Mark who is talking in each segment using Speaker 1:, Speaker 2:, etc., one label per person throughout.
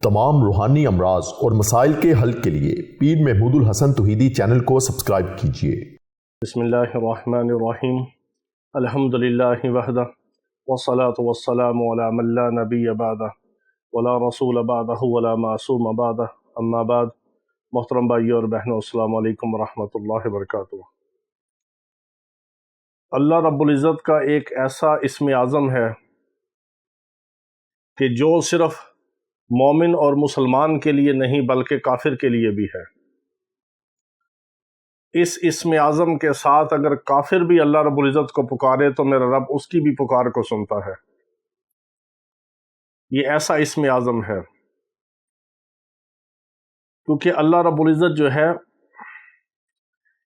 Speaker 1: تمام روحانی امراض اور مسائل کے حل کے لیے پیر محمود الحسن توحیدی چینل کو سبسکرائب کیجیے۔
Speaker 2: بسم اللہ الرحمن الرحیم، الحمدللہ وحدہ والصلاة والسلام علی من لا نبی بعدہ ولا رسول بعدہ ولا معصوم بعدہ، اما بعد۔ محترم بھائیو اور بہنوں، السلام علیکم ورحمۃ اللہ وبرکاتہ۔ اللہ رب العزت کا ایک ایسا اسم اعظم ہے کہ جو صرف مومن اور مسلمان کے لیے نہیں بلکہ کافر کے لیے بھی ہے۔ اس اسم اعظم کے ساتھ اگر کافر بھی اللہ رب العزت کو پکارے تو میرا رب اس کی بھی پکار کو سنتا ہے۔ یہ ایسا اسم اعظم ہے کیونکہ اللہ رب العزت جو ہے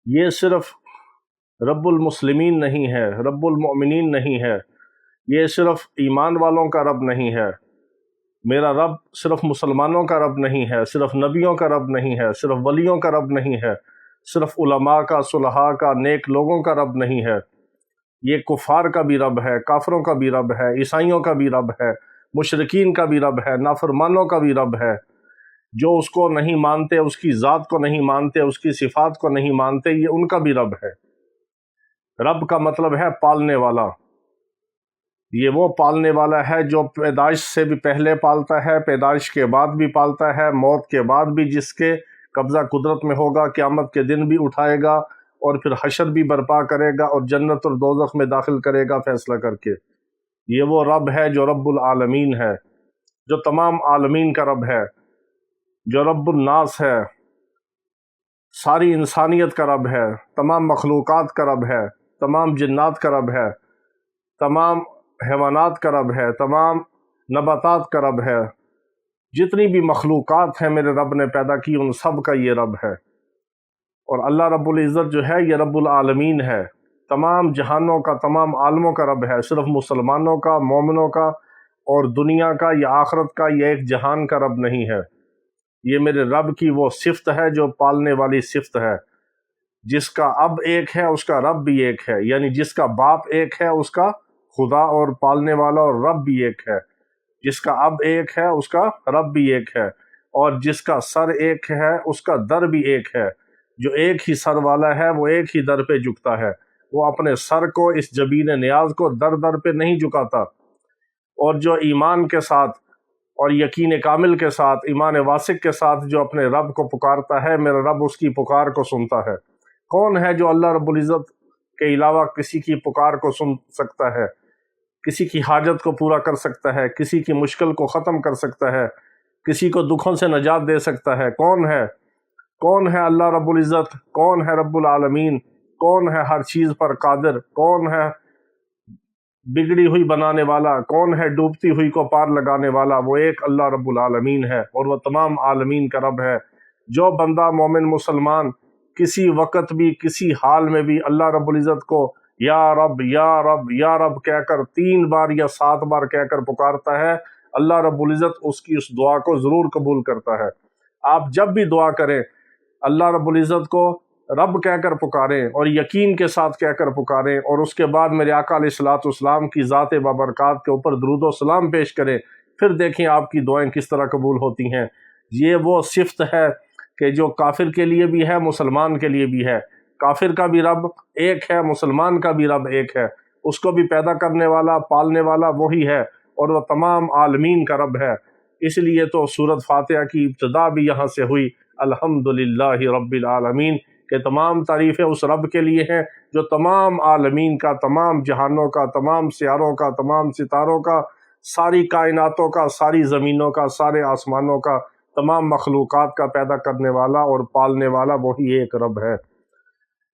Speaker 2: یہ صرف رب المسلمین نہیں ہے، رب المؤمنین نہیں ہے، یہ صرف ایمان والوں کا رب نہیں ہے۔ میرا رب صرف مسلمانوں کا رب نہیں ہے، صرف نبیوں کا رب نہیں ہے، صرف ولیوں کا رب نہیں ہے، صرف علماء کا، صلحاء کا، نیک لوگوں کا رب نہیں ہے۔ یہ کفار کا بھی رب ہے، کافروں کا بھی رب ہے، عیسائیوں کا بھی رب ہے، مشرکین کا بھی رب ہے، نافرمانوں کا بھی رب ہے۔ جو اس کو نہیں مانتے، اس کی ذات کو نہیں مانتے، اس کی صفات کو نہیں مانتے، یہ ان کا بھی رب ہے۔ رب کا مطلب ہے پالنے والا۔ یہ وہ پالنے والا ہے جو پیدائش سے بھی پہلے پالتا ہے، پیدائش کے بعد بھی پالتا ہے، موت کے بعد بھی جس کے قبضہ قدرت میں ہوگا، قیامت کے دن بھی اٹھائے گا اور پھر حشر بھی برپا کرے گا اور جنت اور دوزخ میں داخل کرے گا فیصلہ کر کے۔ یہ وہ رب ہے جو رب العالمین ہے، جو تمام عالمین کا رب ہے، جو رب الناس ہے، ساری انسانیت کا رب ہے، تمام مخلوقات کا رب ہے، تمام جنات کا رب ہے، تمام حیوانات کا رب ہے، تمام نباتات کا رب ہے۔ جتنی بھی مخلوقات ہیں میرے رب نے پیدا کی، ان سب کا یہ رب ہے۔ اور اللہ رب العزت جو ہے یہ رب العالمین ہے، تمام جہانوں کا، تمام عالموں کا رب ہے، صرف مسلمانوں کا، مومنوں کا اور دنیا کا یا آخرت کا یا ایک جہان کا رب نہیں ہے۔ یہ میرے رب کی وہ صفت ہے جو پالنے والی صفت ہے۔ جس کا اب ایک ہے اس کا رب بھی ایک ہے، یعنی جس کا باپ ایک ہے اس کا خدا اور پالنے والا اور رب بھی ایک ہے۔ جس کا اب ایک ہے اس کا رب بھی ایک ہے، اور جس کا سر ایک ہے اس کا در بھی ایک ہے۔ جو ایک ہی سر والا ہے وہ ایک ہی در پہ جھکتا ہے، وہ اپنے سر کو اس جبین نیاز کو در در پہ نہیں جھکاتا۔ اور جو ایمان کے ساتھ اور یقین کامل کے ساتھ، ایمان واثق کے ساتھ جو اپنے رب کو پکارتا ہے، میرا رب اس کی پکار کو سنتا ہے۔ کون ہے جو اللہ رب العزت کے علاوہ کسی کی پکار کو سن سکتا ہے، کسی کی حاجت کو پورا کر سکتا ہے، کسی کی مشکل کو ختم کر سکتا ہے، کسی کو دکھوں سے نجات دے سکتا ہے؟ کون ہے؟ کون ہے اللہ رب العزت؟ کون ہے رب العالمین؟ کون ہے ہر چیز پر قادر؟ کون ہے بگڑی ہوئی بنانے والا؟ کون ہے ڈوبتی ہوئی کو پار لگانے والا؟ وہ ایک اللہ رب العالمین ہے، اور وہ تمام عالمین کا رب ہے۔ جو بندہ مومن مسلمان کسی وقت بھی کسی حال میں بھی اللہ رب العزت کو یا رب یا رب یا رب کہہ کر 3 بار یا 7 بار کہہ کر پکارتا ہے، اللہ رب العزت اس کی اس دعا کو ضرور قبول کرتا ہے۔ آپ جب بھی دعا کریں اللہ رب العزت کو رب کہہ کر پکاریں اور یقین کے ساتھ کہہ کر پکاریں، اور اس کے بعد میرے آقا علیہ الصلوۃ والسلام کی ذات بابرکات کے اوپر درود و سلام پیش کریں، پھر دیکھیں آپ کی دعائیں کس طرح قبول ہوتی ہیں۔ یہ وہ صفت ہے کہ جو کافر کے لیے بھی ہے، مسلمان کے لیے بھی ہے۔ کافر کا بھی رب ایک ہے، مسلمان کا بھی رب ایک ہے، اس کو بھی پیدا کرنے والا، پالنے والا وہی ہے، اور وہ تمام عالمین کا رب ہے۔ اس لیے تو سورۃ فاتحہ کی ابتدا بھی یہاں سے ہوئی، الحمدللہ رب العالمین، کہ تمام تعریفیں اس رب کے لیے ہیں جو تمام عالمین کا، تمام جہانوں کا، تمام سیاروں کا، تمام ستاروں کا، ساری کائناتوں کا، ساری زمینوں کا، سارے آسمانوں کا، تمام مخلوقات کا پیدا کرنے والا اور پالنے والا وہی ایک رب ہے۔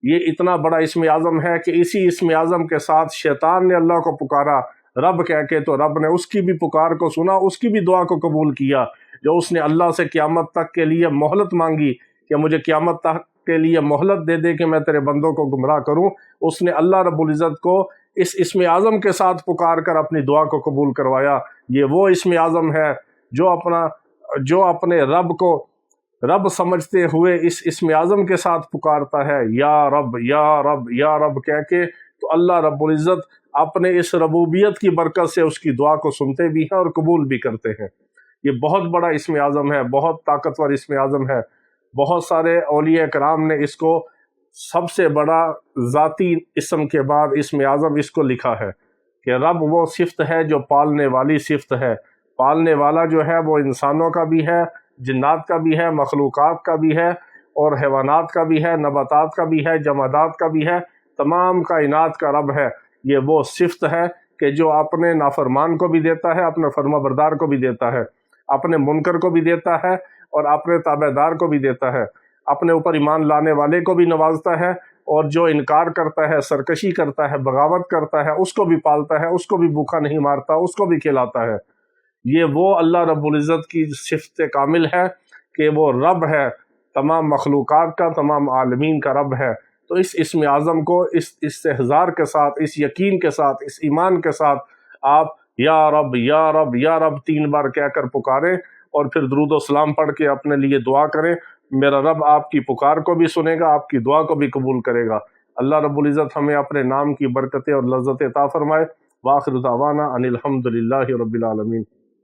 Speaker 2: یہ اتنا بڑا اسم اعظم ہے کہ اسی اسم اعظم کے ساتھ شیطان نے اللہ کو پکارا رب کہہ کے، تو رب نے اس کی بھی پکار کو سنا، اس کی بھی دعا کو قبول کیا۔ جو اس نے اللہ سے قیامت تک کے لیے مہلت مانگی کہ مجھے قیامت تک کے لیے مہلت دے دے کہ میں تیرے بندوں کو گمراہ کروں، اس نے اللہ رب العزت کو اس اسم اعظم کے ساتھ پکار کر اپنی دعا کو قبول کروایا۔ یہ وہ اسم اعظم ہے جو اپنے رب کو رب سمجھتے ہوئے اس اسم اعظم کے ساتھ پکارتا ہے، یا رب یا رب یا رب کہہ کے، تو اللہ رب العزت اپنے اس ربوبیت کی برکت سے اس کی دعا کو سنتے بھی ہیں اور قبول بھی کرتے ہیں۔ یہ بہت بڑا اسم اعظم ہے، بہت طاقتور اسم اعظم ہے۔ بہت سارے اولیاء کرام نے اس کو سب سے بڑا ذاتی اسم کے بعد اسم اعظم اس کو لکھا ہے کہ رب وہ صفت ہے جو پالنے والی صفت ہے۔ پالنے والا جو ہے وہ انسانوں کا بھی ہے، جنات کا بھی ہے، مخلوقات کا بھی ہے، اور حیوانات کا بھی ہے، نباتات کا بھی ہے، جمادات کا بھی ہے، تمام کائنات کا رب ہے۔ یہ وہ صفت ہے کہ جو اپنے نافرمان کو بھی دیتا ہے، اپنے فرما بردار کو بھی دیتا ہے، اپنے منکر کو بھی دیتا ہے اور اپنے تابع دار کو بھی دیتا ہے، اپنے اوپر ایمان لانے والے کو بھی نوازتا ہے، اور جو انکار کرتا ہے، سرکشی کرتا ہے، بغاوت کرتا ہے، اس کو بھی پالتا ہے، اس کو بھی بھوکا نہیں مارتا، اس کو بھی کھلاتا ہے۔ یہ وہ اللہ رب العزت کی صفت کامل ہے کہ وہ رب ہے، تمام مخلوقات کا، تمام عالمین کا رب ہے۔ تو اس اسم اعظم کو اس استحضار کے ساتھ، اس یقین کے ساتھ، اس ایمان کے ساتھ آپ یا رب یا رب یا رب 3 بار کہہ کر پکاریں، اور پھر درود و سلام پڑھ کے اپنے لیے دعا کریں۔ میرا رب آپ کی پکار کو بھی سنے گا، آپ کی دعا کو بھی قبول کرے گا۔ اللہ رب العزت ہمیں اپنے نام کی برکتیں اور لذتیں عطا فرمائے۔ وآخر دعوانا ان الحمد للہ رب العالمین۔